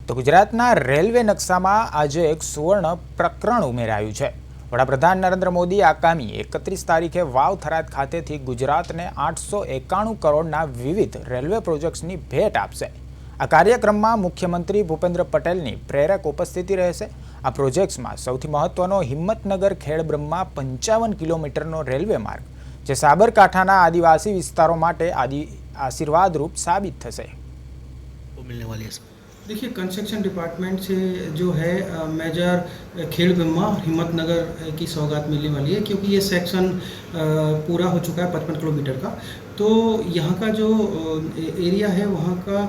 તો ગુજરાતના રેલવે નકશામાં આજે એક સુવર્ણ પ્રકરણ ઉમેરાયું છે। વડાપ્રધાન નરેન્દ્ર મોદી આગામી 31 તારીખે વાવ થરાદ ખાતેથી ગુજરાતને 891 કરોડના વિવિધ રેલવે પ્રોજેક્ટ્સની ભેટ આપશે। આ કાર્યક્રમમાં મુખ્યમંત્રી ભૂપેન્દ્ર પટેલની પ્રેરક ઉપસ્થિતિ રહેશે। આ પ્રોજેક્ટ્સમાં સૌથી મહત્વનો હિંમતનગર ખેડબ્રહ્મા 55 કિલોમીટરનો રેલવે માર્ગ, જે સાબરકાંઠાના આદિવાસી વિસ્તારો માટે આશીર્વાદરૂપ साबित થશે। देखिए, कंस्ट्रक्शन डिपार्टमेंट से जो है मेजर खेड़ब्रह्मा हिम्मतनगर की सौगात मिलने वाली है, क्योंकि ये सेक्शन पूरा हो चुका है 55 किलोमीटर का। तो यहाँ का जो एरिया है वहाँ का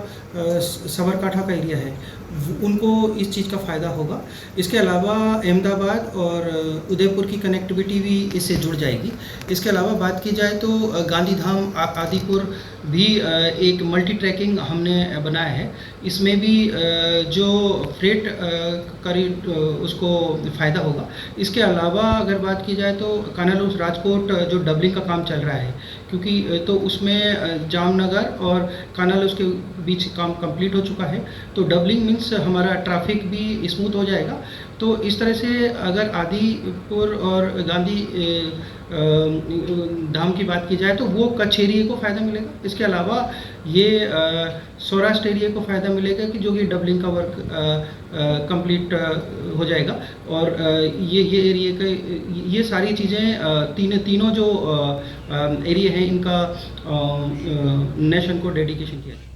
साबरकांठा का एरिया है, उनको इस चीज़ का फ़ायदा होगा। इसके अलावा अहमदाबाद और उदयपुर की कनेक्टिविटी भी इससे जुड़ जाएगी। इसके अलावा बात की जाए तो गांधीधाम आदिपुर भी एक मल्टी ट्रैकिंग हमने बनाया है। इसमें भी जो फ्रेट करीब उसको फ़ायदा होगा। इसके अलावा अगर बात की जाए तो कानालूस राजकोट जो डबलिंग का काम चल रहा है, क्योंकि तो उसमें जामनगर और कानालूस के बीच काम कंप्लीट हो चुका है। तो डबलिंग मीन्स हमारा ट्रैफिक भी स्मूथ हो जाएगा। तो इस तरह से अगर आदिपुर और गांधी धाम की बात की जाए तो वो कच्छ एरिया को फ़ायदा मिलेगा। इसके अलावा ये सौराष्ट्र एरिया को फ़ायदा मिलेगा कि जो कि डबलिंग का वर्क कंप्लीट हो जाएगा। और ये एरिया का ये सारी चीज़ें तीनों जो एरिया हैं इनका नेशन को डेडिकेशन किया है।